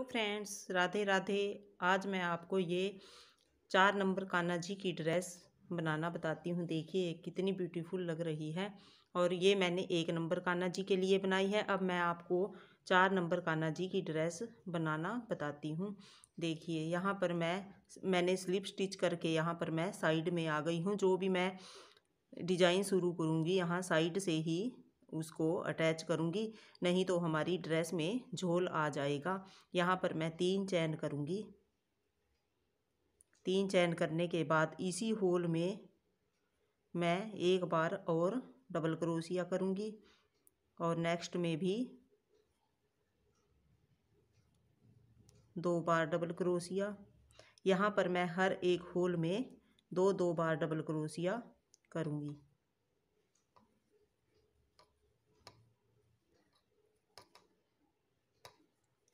Hello friends, Radhe Radhe. आज मैं आपको ये 4 नंबर कान्हा जी की ड्रेस बनाना बताती हूँ। देखिए कितनी ब्यूटीफुल लग रही है। और ये मैंने 1 नंबर कान्हा जी के लिए बनाई है। अब मैं आपको 4 नंबर कान्हा जी की ड्रेस बनाना बताती हूँ। देखिए यहाँ पर मैंने स्लिप स्टिच करके यहाँ पर मैं साइड में आ गई हूँ। जो भी मैं डिजाइन शुरू करूँगी यहाँ साइड से ही उसको अटैच करूँगी, नहीं तो हमारी ड्रेस में झोल आ जाएगा। यहाँ पर मैं 3 चैन करूँगी। 3 चैन करने के बाद इसी होल में मैं एक बार और डबल क्रोशिया करूँगी और नेक्स्ट में भी 2 बार डबल क्रोशिया। यहाँ पर मैं हर एक होल में 2-2 बार डबल क्रोशिया करूँगी।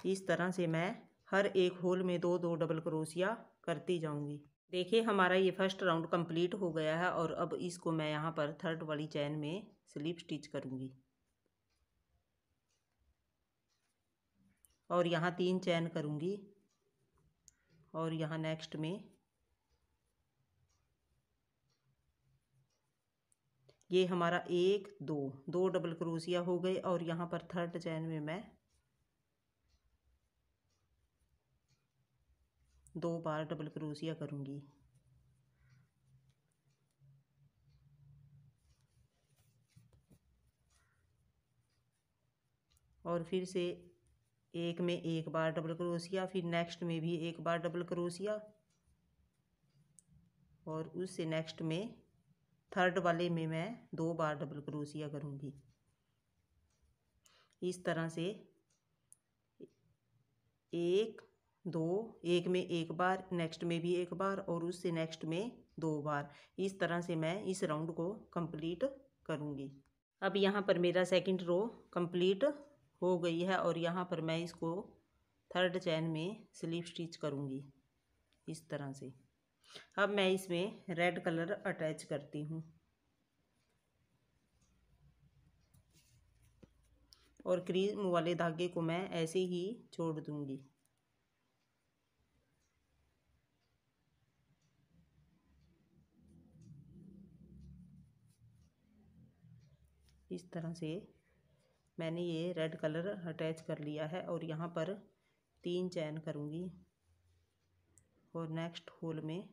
इस तरह से मैं हर एक होल में 2-2 डबल क्रोशिया करती जाऊंगी। देखिए हमारा ये फर्स्ट राउंड कंप्लीट हो गया है और अब इसको मैं यहाँ पर थर्ड वाली चैन में स्लिप स्टिच करूंगी और यहाँ 3 चैन करूंगी और यहाँ नेक्स्ट में ये हमारा 1-2 डबल क्रोशिया हो गए और यहाँ पर थर्ड चैन में मैं 2 बार डबल क्रोशिया करूंगी। और फिर से एक में 1 बार डबल क्रोशिया, फिर नेक्स्ट में भी 1 बार डबल क्रोशिया और उससे नेक्स्ट में थर्ड वाले में मैं 2 बार डबल क्रोशिया करूँगी। इस तरह से 1-2, एक में 1 बार, नेक्स्ट में भी 1 बार और उससे नेक्स्ट में 2 बार। इस तरह से मैं इस राउंड को कंप्लीट करूँगी। अब यहाँ पर मेरा सेकंड रो कंप्लीट हो गई है और यहाँ पर मैं इसको थर्ड चैन में स्लिप स्टिच करूँगी इस तरह से। अब मैं इसमें रेड कलर अटैच करती हूँ और क्रीम वाले धागे को मैं ऐसे ही छोड़ दूँगी। इस तरह से मैंने ये रेड कलर अटैच कर लिया है और यहाँ पर 3 चैन करूँगी और नेक्स्ट होल में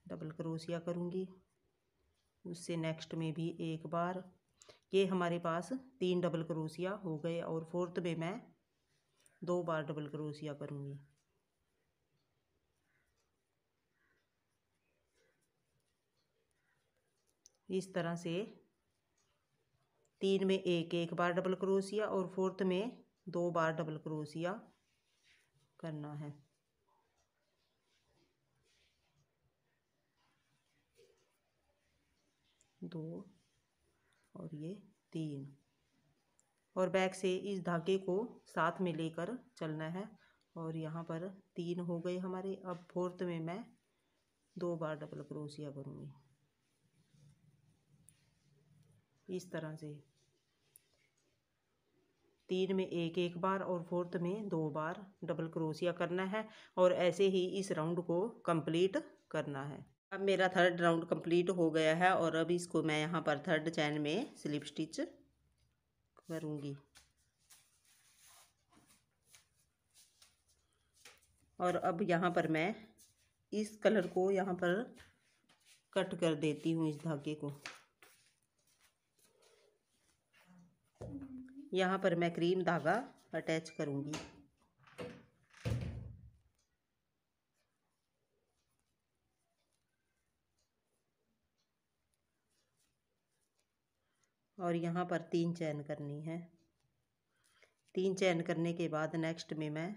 डबल क्रोशिया करूँगी, उससे नेक्स्ट में भी 1 बार। ये हमारे पास 3 डबल क्रोशिया हो गए और फोर्थ में मैं 2 बार डबल क्रोशिया करूँगी। इस तरह से 3 में 1-1 बार डबल क्रोशिया और फोर्थ में 2 बार डबल क्रोशिया करना है। दो और ये 3 और बैक से इस धागे को साथ में लेकर चलना है और यहाँ पर 3 हो गए हमारे। अब फोर्थ में मैं 2 बार डबल क्रोशिया करूँगी। इस तरह से 3 में 1-1 बार और फोर्थ में 2 बार डबल क्रोशिया करना है और ऐसे ही इस राउंड को कंप्लीट करना है। अब मेरा थर्ड राउंड कंप्लीट हो गया है और अब इसको मैं यहाँ पर थर्ड चैन में स्लिप स्टिच करूँगी और अब यहाँ पर मैं इस कलर को यहाँ पर कट कर देती हूँ। इस धागे को यहाँ पर मैं क्रीम धागा अटैच करूँगी और यहाँ पर 3 चैन करनी है। 3 चैन करने के बाद नेक्स्ट में मैं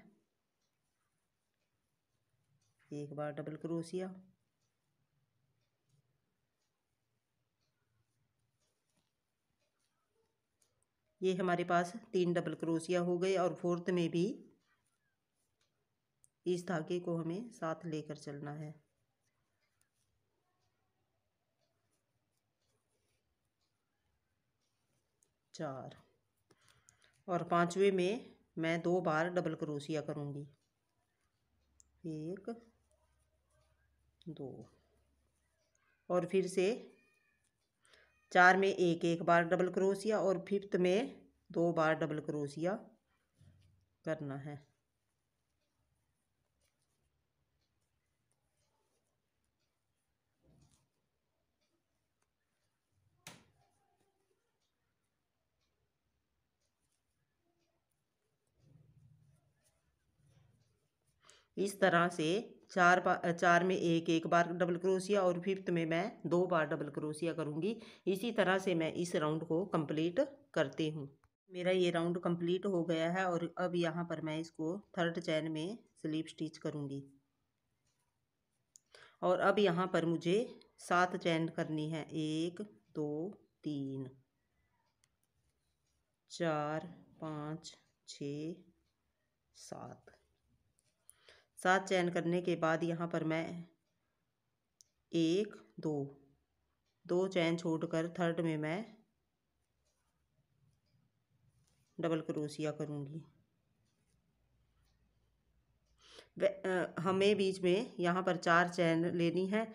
1 बार डबल क्रोशिया ये हमारे पास 3 डबल क्रोशिया हो गए और फोर्थ में भी इस धागे को हमें साथ लेकर चलना है। चार और पांचवे में मैं 2 बार डबल क्रोशिया करूँगी। 1 2 और फिर से 4 में एक एक बार डबल क्रोशिया और फिफ्थ में 2 बार डबल क्रोशिया करना है। इस तरह से चार में एक एक बार डबल क्रोशिया और फिफ्थ में मैं 2 बार डबल क्रोशिया करूँगी। इसी तरह से मैं इस राउंड को कंप्लीट करती हूँ। मेरा ये राउंड कंप्लीट हो गया है और अब यहाँ पर मैं इसको थर्ड चैन में स्लिप स्टिच करूँगी। और अब यहाँ पर मुझे 7 चैन करनी है। 1 2 3 4 5 6 7 7 चैन करने के बाद यहाँ पर मैं 1 2 चैन छोड़कर थर्ड में मैं डबल क्रोशिया करूँगी। हमें बीच में यहाँ पर 4 चैन लेनी है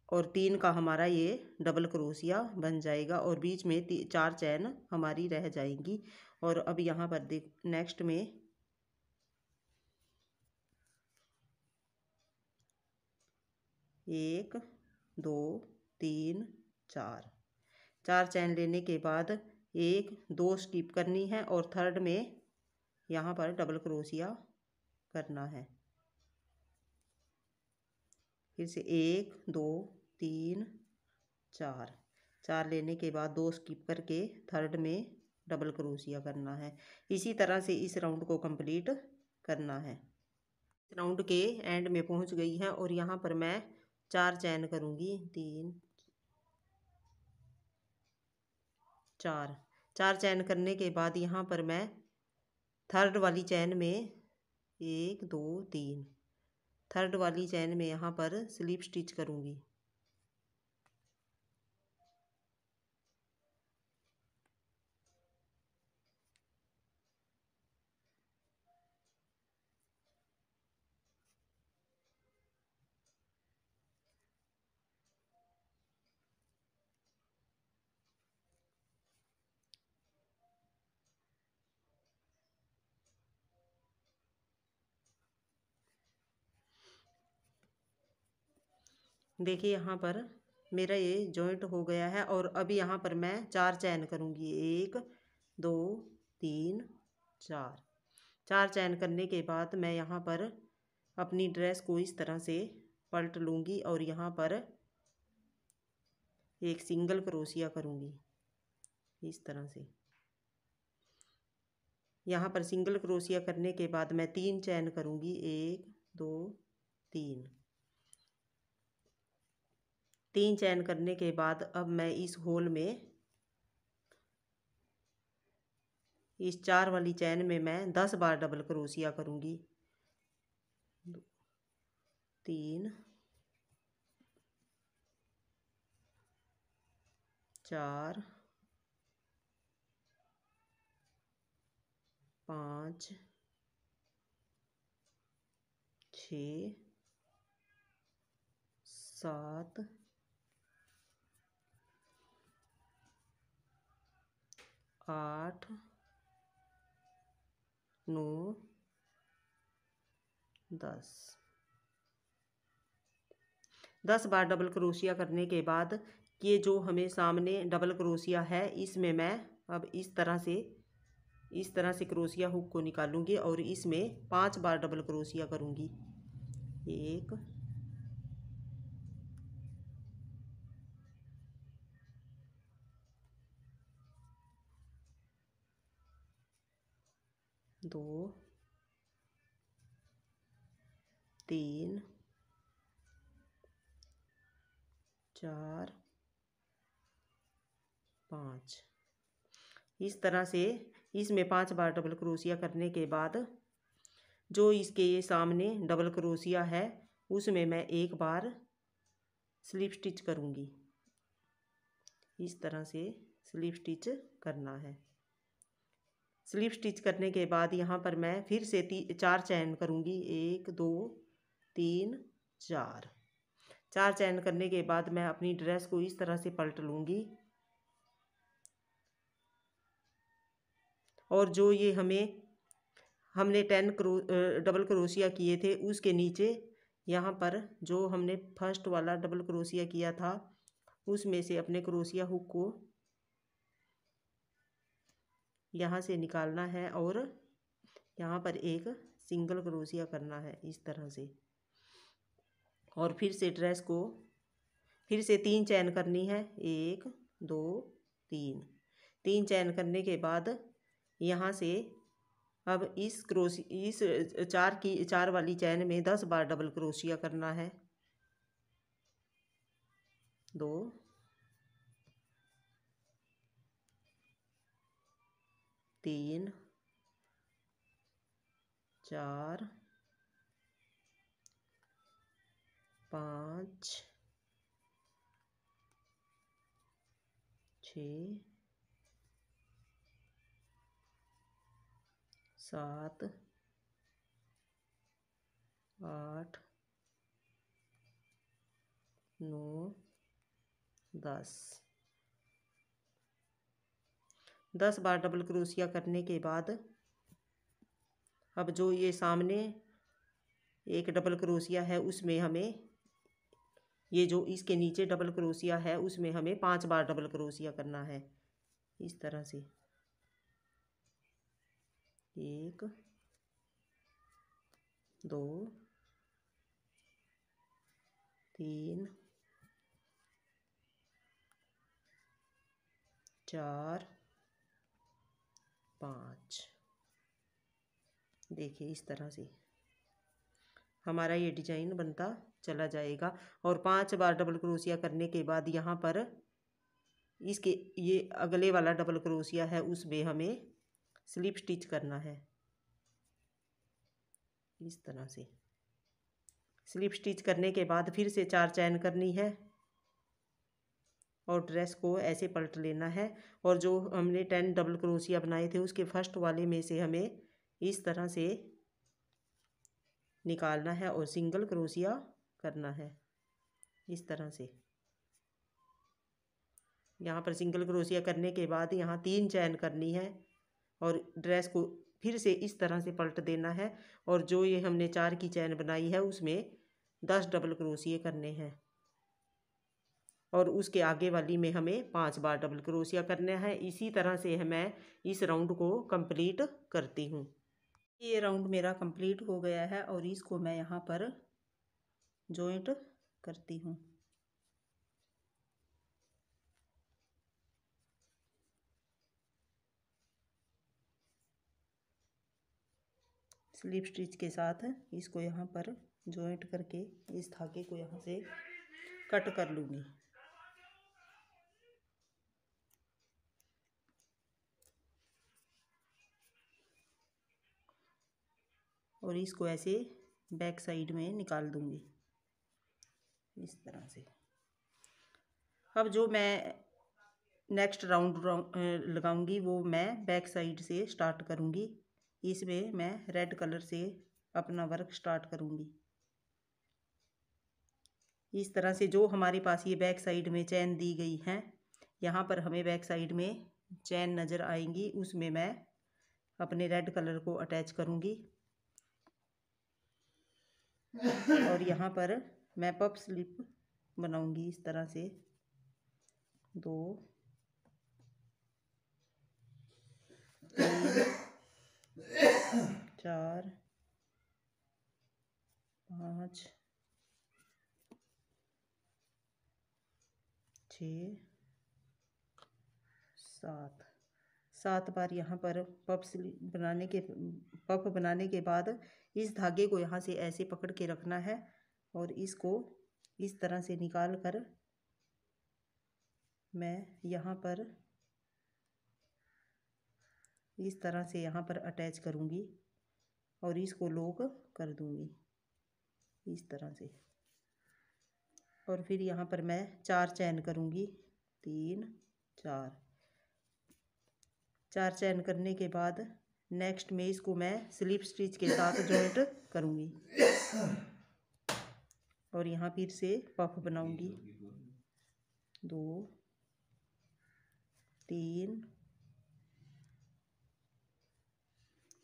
और 3 का हमारा ये डबल क्रोशिया बन जाएगा और बीच में 4 चैन हमारी रह जाएंगी। और अब यहाँ पर देख नेक्स्ट में 1 2 3 4 चैन लेने के बाद 1 2 स्किप करनी है और थर्ड में यहाँ पर डबल क्रोशिया करना है। फिर से 1 2 3 4 लेने के बाद 2 स्किप करके थर्ड में डबल क्रोशिया करना है। इसी तरह से इस राउंड को कंप्लीट करना है। राउंड के एंड में पहुंच गई है और यहाँ पर मैं 4 चैन करूँगी। 3 4 चैन करने के बाद यहाँ पर मैं थर्ड वाली चैन में 1 2 3 थर्ड वाली चैन में यहाँ पर स्लिप स्टिच करूँगी। देखिए यहाँ पर मेरा ये जॉइंट हो गया है और अभी यहाँ पर मैं 4 चैन करूँगी। 1 2 3 4 चैन करने के बाद मैं यहाँ पर अपनी ड्रेस को इस तरह से पलट लूँगी और यहाँ पर एक सिंगल क्रोशिया करूँगी। इस तरह से यहाँ पर सिंगल क्रोशिया करने के बाद मैं 3 चैन करूँगी। 1 2 3 चैन करने के बाद अब मैं इस होल में इस 4 वाली चैन में मैं 10 बार डबल क्रोशिया करूँगी। 3 4 5 6 7 8 9 10 बार डबल क्रोशिया करने के बाद ये जो हमें सामने डबल क्रोशिया है इसमें मैं अब इस तरह से क्रोशिया हुक को निकालूंगी और इसमें 5 बार डबल क्रोशिया करूंगी। 1 2 3 4 5 इस तरह से इसमें 5 बार डबल क्रोशिया करने के बाद जो इसके ये सामने डबल क्रोशिया है उसमें मैं एक बार स्लिप स्टिच करूँगी। इस तरह से स्लिप स्टिच करना है। स्लिप स्टिच करने के बाद यहाँ पर मैं फिर से 4 चैन करूँगी। 1 2 3 4 4 चैन करने के बाद मैं अपनी ड्रेस को इस तरह से पलट लूँगी और जो ये हमने 10 डबल क्रोशिया किए थे उसके नीचे यहाँ पर जो हमने फर्स्ट वाला डबल क्रोशिया किया था उसमें से अपने क्रोशिया हुक को यहाँ से निकालना है और यहाँ पर एक सिंगल क्रोशिया करना है इस तरह से। और फिर से ड्रेस को फिर से 3 चैन करनी है। 1 2 3 चैन करने के बाद यहाँ से अब इस 4 वाली चैन में 10 बार डबल क्रोशिया करना है। 2 3 4 5 6 7 8 9 10 बार डबल क्रोशिया करने के बाद अब जो ये सामने एक डबल क्रोशिया है उसमें हमें ये जो इसके नीचे डबल क्रोशिया है उसमें हमें 5 बार डबल क्रोशिया करना है इस तरह से। 1 2 3 4 5। देखिए इस तरह से हमारा ये डिजाइन बनता चला जाएगा। और 5 बार डबल क्रोशिया करने के बाद यहाँ पर इसके ये अगले वाला डबल क्रोशिया है उसमें हमें स्लिप स्टिच करना है इस तरह से। स्लिप स्टिच करने के बाद फिर से 4 चैन करनी है और ड्रेस को ऐसे पलट लेना है। और जो हमने 10 डबल क्रोशिया बनाए थे उसके फर्स्ट वाले में से हमें इस तरह से निकालना है और सिंगल क्रोशिया करना है इस तरह से। यहाँ पर सिंगल क्रोशिया करने के बाद यहाँ 3 चैन करनी है और ड्रेस को फिर से इस तरह से पलट देना है। और जो ये हमने 4 की चैन बनाई है उसमें 10 डबल क्रोशिया करने हैं और उसके आगे वाली में हमें 5 बार डबल क्रोशिया करना है। इसी तरह से मैं इस राउंड को कंप्लीट करती हूँ। ये राउंड मेरा कंप्लीट हो गया है और इसको मैं यहाँ पर जॉइंट करती हूँ। स्लिप स्टिच के साथ इसको यहाँ पर जॉइंट करके इस धागे को यहाँ से कट कर लूँगी। और इसको ऐसे बैक साइड में निकाल दूँगी इस तरह से। अब जो मैं नेक्स्ट राउंड लगाऊंगी वो मैं बैक साइड से स्टार्ट करूँगी। इसमें मैं रेड कलर से अपना वर्क स्टार्ट करूँगी। इस तरह से जो हमारे पास ये बैक साइड में चैन दी गई है यहाँ पर हमें बैक साइड में चैन नज़र आएंगी उसमें मैं अपने रेड कलर को अटैच करूँगी। और यहाँ पर मैं पफ स्लिप बनाऊँगी इस तरह से 2 3 4 5 6 7 बार यहाँ पर पफ बनाने के बाद इस धागे को यहाँ से ऐसे पकड़ के रखना है और इसको इस तरह से निकाल कर मैं यहाँ पर इस तरह से यहाँ पर अटैच करूँगी और इसको लॉक कर दूँगी इस तरह से। और फिर यहाँ पर मैं 4 चैन करूँगी 3 4 चैन करने के बाद नेक्स्ट में इसको मैं स्लिप स्टिच के साथ जॉइंट करूँगी और यहाँ फिर से पफ बनाऊँगी 2 3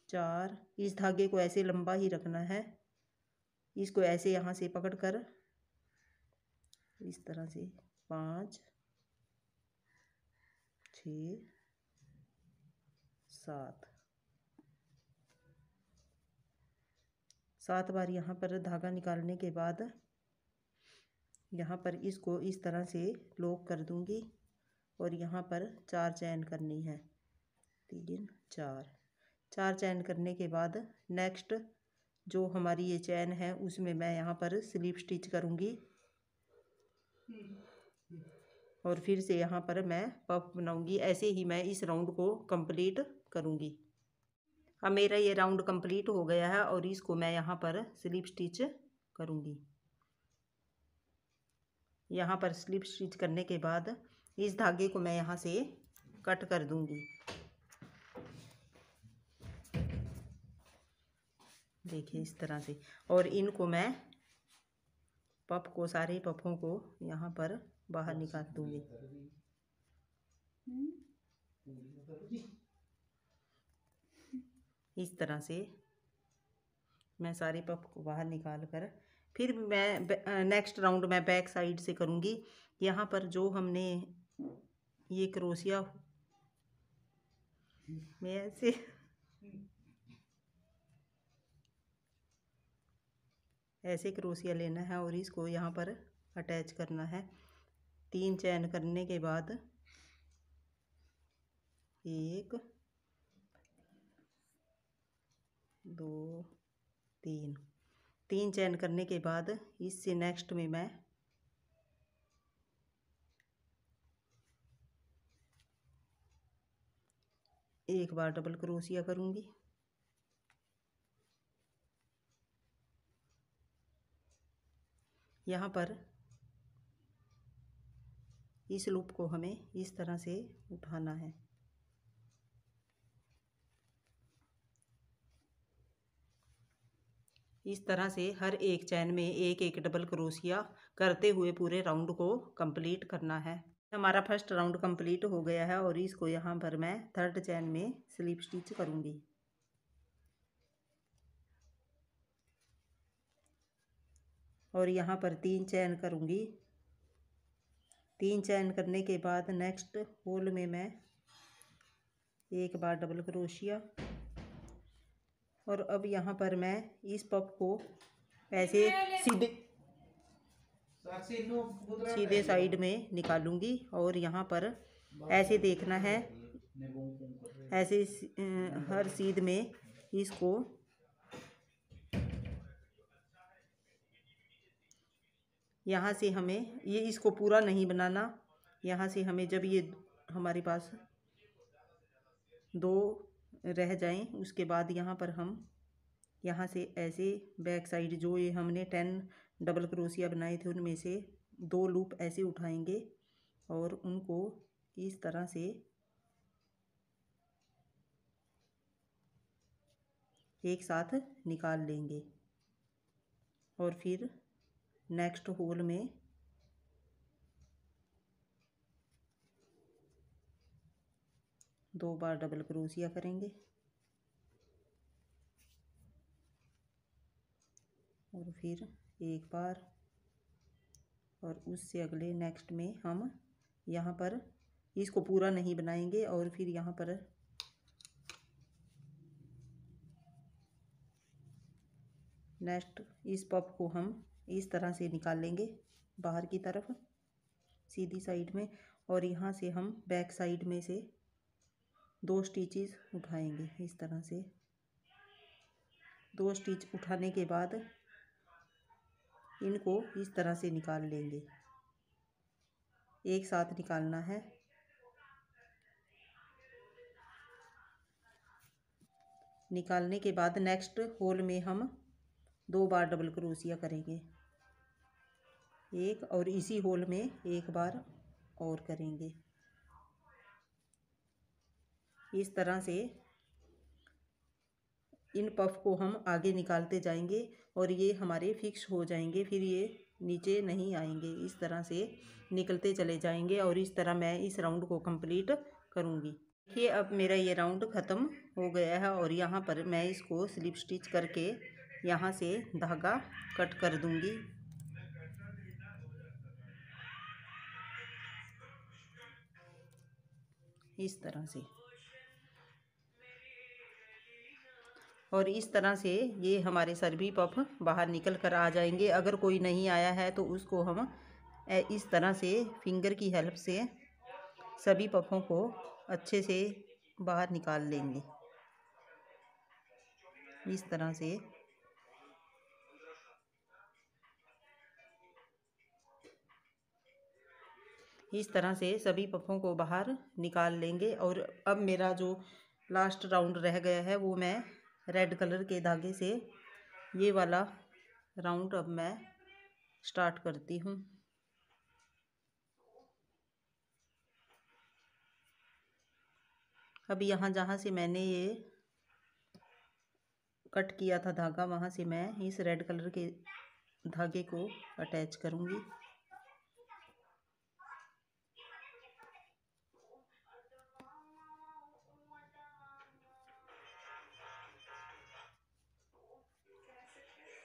4। इस धागे को ऐसे लंबा ही रखना है, इसको ऐसे यहाँ से पकड़कर इस तरह से 5 6 7 बार यहाँ पर धागा निकालने के बाद यहाँ पर इसको इस तरह से लॉक कर दूँगी और यहाँ पर 4 चैन करनी है 3 4 चैन करने के बाद नेक्स्ट जो हमारी ये चैन है उसमें मैं यहाँ पर स्लिप स्टिच करूँगी और फिर से यहाँ पर मैं पफ बनाऊँगी। ऐसे ही मैं इस राउंड को कंप्लीट करूँगी। अब मेरा ये राउंड कंप्लीट हो गया है और इसको मैं यहाँ पर स्लिप स्टिच करूँगी। यहाँ पर स्लिप स्टिच करने के बाद इस धागे को मैं यहाँ से कट कर दूँगी। देखिए इस तरह से, और इनको मैं पफ को सारे पफों को यहाँ पर बाहर निकाल दूँगी। इस तरह से मैं सारे पफ को बाहर निकाल कर फिर मैं नेक्स्ट राउंड में बैक साइड से करूँगी। यहाँ पर जो हमने ये क्रोशिया में ऐसे क्रोशिया लेना है और इसको यहाँ पर अटैच करना है। 3 चैन करने के बाद 1 2 3 चैन करने के बाद इससे नेक्स्ट में मैं एक बार डबल क्रोशिया करूँगी। यहाँ पर इस लूप को हमें इस तरह से उठाना है। इस तरह से हर एक चैन में एक एक डबल क्रोशिया करते हुए पूरे राउंड को कंप्लीट करना है। हमारा फर्स्ट राउंड कंप्लीट हो गया है और इसको यहाँ पर मैं थर्ड चैन में स्लिप स्टिच करूँगी। और यहाँ पर 3 चैन करूँगी। 3 चैन करने के बाद नेक्स्ट होल में मैं एक बार डबल क्रोशिया, और अब यहाँ पर मैं इस पफ को ऐसे सीधे साइड में निकालूंगी और यहाँ पर ऐसे देखना है, ऐसे हर सीध में इसको यहाँ से हमें ये इसको पूरा नहीं बनाना। यहाँ से हमें जब ये हमारे पास 2 रह जाएं उसके बाद यहाँ पर हम यहाँ से ऐसे बैक साइड जो ये हमने 10 डबल क्रोशिया बनाए थे उनमें से 2 लूप ऐसे उठाएंगे और उनको इस तरह से एक साथ निकाल लेंगे और फिर नेक्स्ट होल में दो बार डबल क्रोशिया करेंगे और फिर एक बार, और उससे अगले नेक्स्ट में हम यहाँ पर इसको पूरा नहीं बनाएंगे और फिर यहाँ पर नेक्स्ट इस पफ को हम इस तरह से निकाल लेंगे बाहर की तरफ सीधी साइड में, और यहाँ से हम बैक साइड में से 2 स्टिचेस उठाएंगे। इस तरह से 2 स्टिच उठाने के बाद इनको इस तरह से निकाल लेंगे, एक साथ निकालना है। निकालने के बाद नेक्स्ट होल में हम 2 बार डबल क्रोशिया करेंगे एक, और इसी होल में एक बार और करेंगे। इस तरह से इन पफ को हम आगे निकालते जाएंगे और ये हमारे फिक्स हो जाएंगे, फिर ये नीचे नहीं आएंगे। इस तरह से निकलते चले जाएंगे और इस तरह मैं इस राउंड को कंप्लीट करूँगी। देखिए अब मेरा ये राउंड ख़त्म हो गया है और यहाँ पर मैं इसको स्लिप स्टिच करके यहाँ से धागा कट कर दूँगी। इस तरह से, और इस तरह से ये हमारे सभी पफ बाहर निकल कर आ जाएंगे। अगर कोई नहीं आया है तो उसको हम इस तरह से फिंगर की हेल्प से सभी पफों को अच्छे से बाहर निकाल लेंगे। इस तरह से सभी पफों को बाहर निकाल लेंगे। और अब मेरा जो लास्ट राउंड रह गया है वो मैं रेड कलर के धागे से ये वाला राउंड अब मैं स्टार्ट करती हूँ। अब यहाँ जहाँ से मैंने ये कट किया था धागा, वहाँ से मैं इस रेड कलर के धागे को अटैच करूँगी।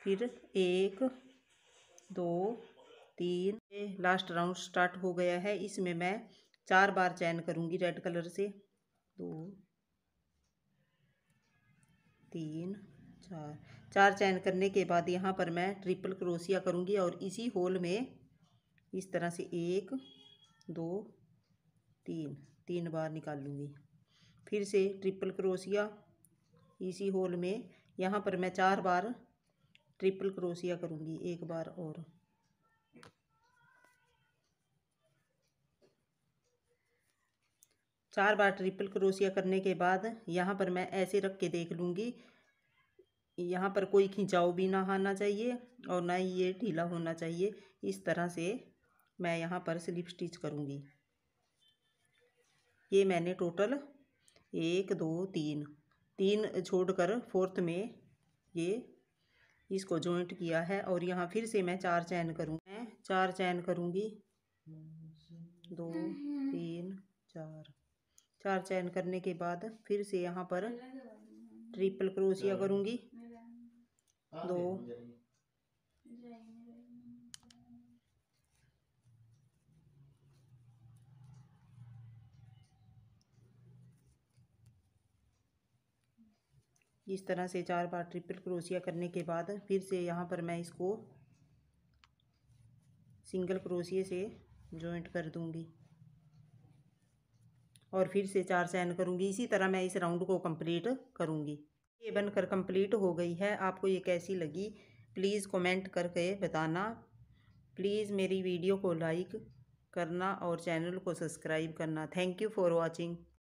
फिर 1 2 3, लास्ट राउंड स्टार्ट हो गया है। इसमें मैं 4 बार चैन करूँगी रेड कलर से। 2 3 4 चैन करने के बाद यहाँ पर मैं ट्रिपल क्रोशिया करूँगी और इसी होल में इस तरह से 1 2 3 बार निकालूँगी। फिर से ट्रिपल क्रोशिया इसी होल में, यहाँ पर मैं 4 बार ट्रिपल क्रोशिया करूँगी। एक बार और, चार बार ट्रिपल क्रोशिया करने के बाद यहाँ पर मैं ऐसे रख के देख लूँगी। यहाँ पर कोई खिंचाव भी ना आना चाहिए और ना ही ये ढीला होना चाहिए। इस तरह से मैं यहाँ पर स्लिप स्टिच करूँगी। ये मैंने टोटल 1 2 3 छोड़कर फोर्थ में ये इसको जॉइंट किया है और यहाँ फिर से मैं 4 चैन करूँगी। मैं 4 चैन करूँगी, 2 3 4 चैन करने के बाद फिर से यहाँ पर ट्रिपल क्रोशिया करूँगी। 2 इस तरह से 4 बार ट्रिपल क्रोशिया करने के बाद फिर से यहाँ पर मैं इसको सिंगल क्रोशिया से जॉइंट कर दूँगी और फिर से 4 चैन करूँगी। इसी तरह मैं इस राउंड को कंप्लीट करूँगी। ये बनकर कंप्लीट हो गई है। आपको ये कैसी लगी प्लीज़ कमेंट करके बताना। प्लीज़ मेरी वीडियो को लाइक करना और चैनल को सब्सक्राइब करना। Thank you for watching.